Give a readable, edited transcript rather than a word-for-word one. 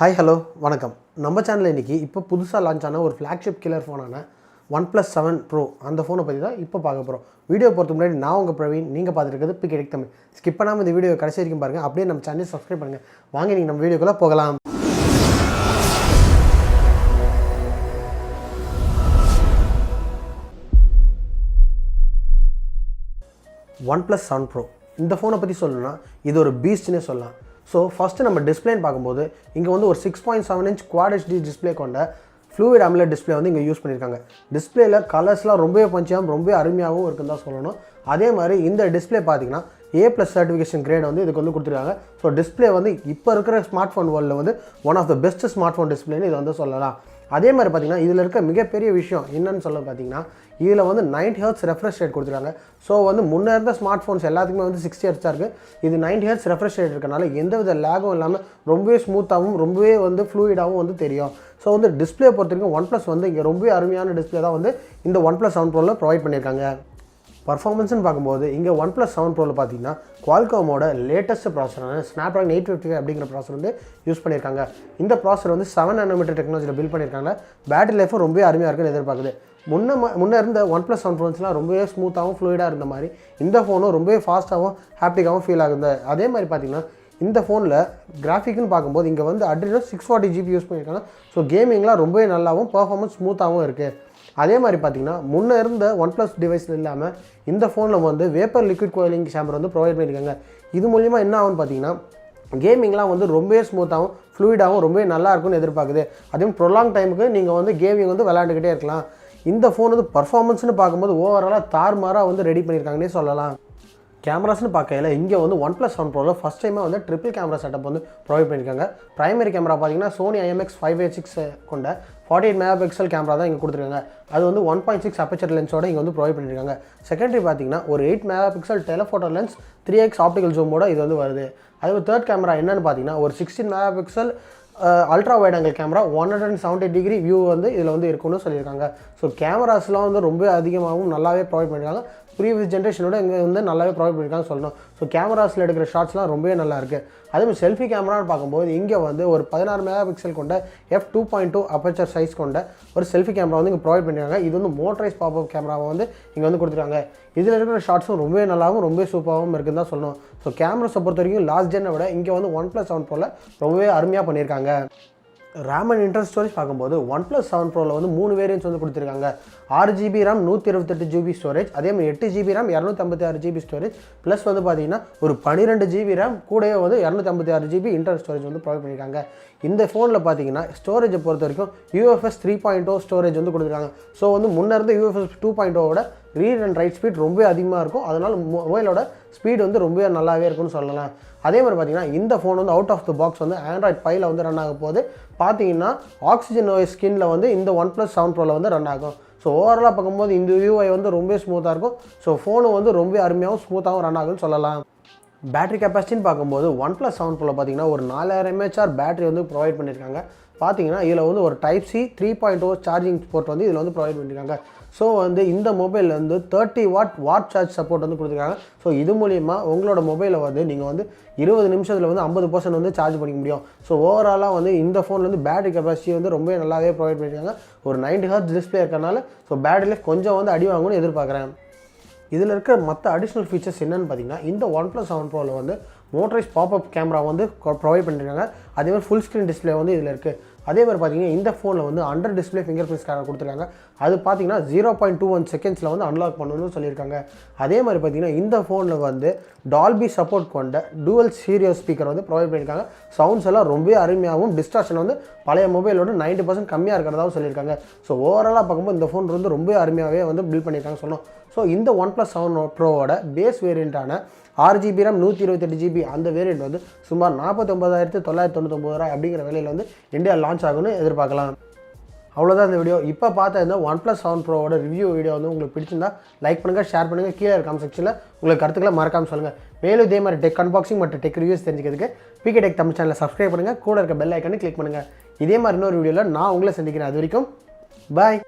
Hi hello வணக்கம். நம்ம சேனலில் இன்றைக்கி இப்போ புதுசாக லான்ச் ஆன ஒரு ஃப்ளாக்ஷிப் கில்லர் ஃபோனான OnePlus 7 Pro அந்த ஃபோனை பற்றி தான் இப்போ பார்க்க போகிறோம். வீடியோ பொறுத்த முன்னாடி நான் உங்கள் பிரவீன், நீங்கள் பார்த்துருக்கிறது பிக் தமிழ். ஸ்கிப் பண்ணாமல் இந்த வீடியோ கடைசி வரைக்கும் பாருங்கள். அப்படியே நம்ம சேனலை சப்ஸ்கிரைப் பண்ணுங்கள். வாங்க நீங்கள் நம்ம வீடியோக்குள்ளே போகலாம். OnePlus 7 Pro இந்த ஃபோனை பற்றி சொல்லணும்னா இது ஒரு பீஸ்ட்னே சொல்லலாம். ஸோ ஃபஸ்ட்டு நம்ம டிஸ்பிளேன்னு பார்க்கும்போது இங்கே வந்து ஒரு 6.7 inch Quad HD டிஸ்பிளே கொண்ட Fluid Amoled டிஸ்பிளே வந்து இங்கே யூஸ் பண்ணியிருக்காங்க. டிஸ்பிளேயில் கலர்ஸ்லாம் ரொம்பவே பஞ்சாகவும் ரொம்பவே அருமையாகவும் இருக்குன்னு தான் சொல்லணும். அதே மாதிரி இந்த டிஸ்பிளே பார்த்தீங்கன்னா A+ சர்டிஃபிகேஷன் கிரேட் வந்து இதுக்கு வந்து கொடுத்துருக்காங்க. ஸோ டிஸ்பிளே வந்து இப்போ இருக்கிற ஸ்மார்ட் ஃபோன் வேர்ல்டில் வந்து one of the best smartphone டிஸ்பிளேன்னு இதை வந்து சொல்லலாம். அதே மாதிரி பார்த்திங்கன்னா இதில் இருக்க மிகப்பெரிய விஷயம் என்னன்னு சொல்ல பார்த்தீங்கன்னா இதில் வந்து 90 Hz ரெஃப்ரெஷ் ரேட் கொடுத்துருக்காங்க. ஸோ வந்து முன்னே இருந்த ஸ்மார்ட் ஃபோன்ஸ் எல்லாத்துக்குமே வந்து 60 Hz தான் இருக்குது. இது 90 Hz ரெஃப்ரெஷ் ரேட் இருக்கனால எந்தவித லேகும் இல்லாமல் ரொம்பவே ஸ்மூத்தாகவும் ரொம்பவே வந்து ஃப்ளூயிடாகவும் வந்து தெரியும். ஸோ வந்து டிஸ்பிளே பொறுத்த வரைக்கும் OnePlus வந்து இங்கே ரொம்பவே அருமையான டிஸ்பிளே தான் வந்து இந்த OnePlus 7 Proவில் ப்ரொவைட் பண்ணியிருக்காங்க. பர்ஃபார்மன்ஸ்னு பார்க்கும்போது இங்கே OnePlus 7 Proவில் பார்த்தீங்கன்னா குவால்காமோட லேட்டஸ்ட் ப்ராசரான Snapdragon 855 அப்படிங்கிற ப்ராசர் வந்து யூஸ் பண்ணியிருக்காங்க. இந்த ப்ராசர் வந்து 7 nm டெக்னாலஜியில் பில்ட் பண்ணியிருக்காங்க. பேட்டரி லைஃபும் ரொம்ப அருமையாக இருக்குன்னு எதிர்பார்க்குது. முன்னே இருந்த OnePlus 7 Proலாம் ரொம்பவே ஸ்மூத்தாகவும் ஃப்ளூயிடாக இருந்த மாதிரி இந்த ஃபோனும் ரொம்பவே ஃபாஸ்ட்டாகவும் ஹாப்டிக்காகவும் ஃபீல் ஆகுது. அதே மாதிரி பார்த்திங்கன்னா இந்த ஃபோனில் கிராஃபிக்னு பார்க்கும்போது இங்கே வந்து Adreno 640 GB யூஸ் பண்ணியிருக்காங்க. ஸோ கேமிங்லாம் ரொம்பவே நல்லாவும் பர்ஃபார்மன்ஸ் ஸ்மூத்தாகவும் இருக்குது. அதே மாதிரி பார்த்திங்கன்னா முன்னே இருந்த OnePlus டிவைஸில் இல்லாமல் இந்த ஃபோனில் வந்து வேப்பர் லிக்விட் கூலிங் சேம்பர் வந்து ப்ரொவைட் பண்ணியிருக்காங்க. இது மூலிமா என்ன ஆகும்னு பார்த்தீங்கன்னா கேமிங்லாம் வந்து ரொம்பவே ஸ்மூத்தாகவும் ஃப்ளூயிடாகவும் ரொம்பவே நல்லா இருக்கும்னு எதிர்பார்க்குது. அதே ப்ரொலாங் டைமுக்கு நீங்கள் வந்து கேமிங் வந்து விளையாண்டுக்கிட்டே இருக்கலாம். இந்த ஃபோன் வந்து பர்ஃபார்மன்ஸ்னு பார்க்கும்போது ஓவராலாக தாறுமாறாக வந்து ரெடி பண்ணியிருக்காங்கன்னே சொல்லலாம். கேமராஸ்னு பார்க்கையில் இங்கே வந்து OnePlus 7 Proவில் ஃபஸ்ட் டைமாக வந்து ட்ரிபிள் கேமரா செட்டப் வந்து ப்ரொவைட் பண்ணியிருக்காங்க. ப்ரைமரி கேமரா பார்த்தீங்கன்னா Sony IMX586 கொண்ட 48 MP கேமரா தான் இங்கே கொடுத்துருக்காங்க. அது வந்து 1.6 aperture லென்ஸோட இங்கே வந்து ப்ரொவைட் பண்ணியிருக்காங்க. செகண்டரி பார்த்தீங்கன்னா ஒரு 8 MP telephoto lens 3x optical ஜூமோட இது வந்து வருது. அதே தேர்ட் கேமரா என்னென்னு பார்த்தீங்கன்னா ஒரு 16 MP ultra wide angle camera 170 degree view வந்து இதில் வந்து இருக்குன்னு சொல்லியிருக்காங்க. ஸோ கேமராஸ்லாம் வந்து ரொம்ப அதிகமாகவும் நல்லாவே ப்ரொவைட் பண்ணியிருக்காங்க. ப்ரீவியஸ் ஜென்ரேஷனோட இங்கே வந்து நல்லாவே ப்ரொவைட் பண்ணியிருக்காங்க சொல்லணும். ஸோ கேமராஸில் எடுக்கிற ஷாட்ஸ்லாம் ரொம்பவே நல்லா இருக்குது. அதேமாதிரி செல்ஃபி கேமரான்னு பார்க்கும்போது இங்கே வந்து ஒரு 16 MP கொண்ட f2.2 அபர்ச்சர் சைஸ் கொண்ட ஒரு செல்ஃபி கேமரா வந்து இங்கே ப்ரொவைட் பண்ணியிருக்காங்க. இது வந்து மோட்டரைஸ் பாப்அப் கேமராவை வந்து இங்கே வந்து கொடுத்துருக்காங்க. இதில் இருக்கிற ஷாட்ஸும் ரொம்பவே நல்லாவும் ரொம்பவே சூப்பராகவும் இருக்குன்னு தான் சொல்லணும். ஸோ கேமராஸை பொறுத்த வரைக்கும் லாஸ்ட் ஜென்னை விட இங்கே வந்து OnePlus 7 Proவில் ரொம்பவே அருமையாக பண்ணியிருக்காங்க. ரேம் அண்ட் இன்டர்னல் ஸ்டோரேஜ் பார்க்கும்போது OnePlus 7 Proவில் வந்து 3 வேரியன்ட்ஸ் வந்து கொடுத்துருக்காங்க. 6GB RAM 128 GB ஸ்டோரேஜ், அதேமாதிரி 8GB RAM 256 GB storage, plus வந்து பார்த்தீங்கன்னா ஒரு 12GB RAM கூடவே வந்து 256 GB இன்டர்னல் ஸ்டோரேஜ் வந்து ப்ரொவைட் பண்ணியிருக்காங்க. இந்த ஃபோனில் பார்த்தீங்கன்னா ஸ்டோரேஜை பொறுத்த வரைக்கும் UFS 3.0 ஸ்டோரேஜ் வந்து கொடுத்துருக்காங்க. ஸோ வந்து முன்னே இருந்த UFS 2.0வோட ரீட் அண்ட் ரைட் ஸ்பீட் ரொம்ப அதிகமாக இருக்கும். அதனால் மொபைலோட ஸ்பீட் வந்து ரொம்ப நல்லாவே இருக்கும்னு சொல்லலாம். அதே மாதிரி பார்த்தீங்கன்னா இந்த ஃபோன் வந்து அவுட் ஆஃப் த பாக்ஸ் வந்து Android 5ல் வந்து ரன் ஆக போகுது. பார்த்தீங்கன்னா ஆக்சிஜன் OS ஸ்கின்னில் வந்து இந்த OnePlus 7 Proவில் வந்து ரன் ஆகும். ஸோ ஓவராலாக பார்க்கும்போது இந்த UI வந்து ரொம்ப ஸ்மூத்தாக இருக்கும். ஸோ ஃபோனு வந்து ரொம்ப அருமையாகவும் ஸ்மூத்தாகவும் ரன் ஆகும்னு சொல்லலாம். பேட்டரி கெப்பாசிட்டின்னு பார்க்கும்போது OnePlus 7 Proவில் பார்த்தீங்கன்னா ஒரு 4000 mAh பேட்டரி வந்து ப்ரொவைட் பண்ணியிருக்காங்க. பார்த்தீங்கன்னா இதில் வந்து ஒரு Type C 3.0 சார்ஜிங் போர்ட் வந்து இதில் வந்து ப்ரொவைட் பண்ணியிருக்காங்க. ஸோ வந்து இந்த மொபைலில் வந்து 30 வாட் சார்ஜ் சப்போர்ட் வந்து கொடுத்துருக்காங்க. ஸோ இது மூலிமா உங்களோட மொபைலை வந்து நீங்கள் வந்து 20 நிமிஷத்தில் வந்து 50% வந்து சார்ஜ் பண்ணிக்க முடியும். ஸோ ஓவராலாக வந்து இந்த ஃபோனில் வந்து பேட்டரி கெப்பாசிட்டி வந்து ரொம்ப நல்லாவே ப்ரொவைட் பண்ணியிருக்காங்க. ஒரு 90 Hz டிஸ்பிளே இருக்கிறனால ஸோ பேட்டரி லைஃப் கொஞ்சம் வந்து அடி வாங்கணும்னு எதிர்பார்க்குறேன். இதில் இருக்கிற மற்ற அடிஷ்னல் ஃபீச்சர்ஸ் என்னென்னு பார்த்தீங்கன்னா இந்த OnePlus 7 Proவில் வந்து மோட்டரைஸ் பாப்அப் கேமரா வந்து ப்ரொவைட் பண்ணியிருக்காங்க. அதேமாதிரி ஃபுல் ஸ்க்ரீன் டிஸ்பிளே வந்து இதில் இருக்குது. அதே மாதிரி பார்த்தீங்கன்னா இந்த ஃபோனில் வந்து அண்டர் டிஸ்பிளே ஃபிங்கர்பிரிண்ட் ஸ்கேனர் கொடுத்துருக்காங்க. அது பார்த்தீங்கன்னா 0.21 செகண்ட்ஸில் வந்து அன்லாக் பண்ணணும்னு சொல்லியிருக்காங்க. அதே மாதிரி பார்த்தீங்கன்னா இந்த ஃபோனில் வந்து டால்பி சப்போர்ட் கொண்ட டூவல் ஸ்டீரியோ ஸ்பீக்கர் வந்து ப்ரொவைட் பண்ணியிருக்காங்க. சவுண்ட்ஸ் எல்லாம் ரொம்ப அருமையாகவும் டிஸ்ட்ராக்ஷன் வந்து பழைய மொபைலோட 90% கம்மியாக இருக்கிறதாகவும் சொல்லியிருக்காங்க. ஸோ ஓவராலாக பார்க்கும்போது இந்த ஃபோன் வந்து ரொம்ப அருமையாகவே வந்து பில்ட் பண்ணியிருக்காங்க சொல்லணும். ஸோ இந்த OnePlus 7 Proவோட பேஸ் வேரியண்ட்டான 6GB RAM 128 GB அந்த வேரியண்ட் வந்து சுமார் 49,999 அப்படிங்கிற விலையில் வந்து இந்தியா லான்ச் ஆகும்னு எதிர்பார்க்கலாம். அவ்வளோதான் இந்த வீடியோ. இப்போ பார்த்த இந்த OnePlus 7 Proவோட ரிவ்யூ வீடியோ வந்து உங்களுக்கு பிடிச்சிருந்தா லைக் பண்ணுங்கள், ஷேர் பண்ணுங்கள். கீழே கமெண்ட் செக்ஷனில் உங்களுக்கு கருத்துக்களை மறக்காமல் சொல்லுங்கள். மேலும் இதே மாதிரி டெக் அன்பாக்சிங் மற்றும் டெக் ரிவ்யூஸ் தெரிஞ்சுக்கிறதுக்கு பிகே டெக் தமிழ் சேனலை சப்ஸ்கிரைப் பண்ணுங்கள். கூட இருக்க பெல் ஐக்கானே கிளிக் பண்ணுங்கள். இதே மாதிரி இன்னொரு வீடியோவில் நான் உங்களை சந்திக்கிறேன். அது வரைக்கும் பாய்.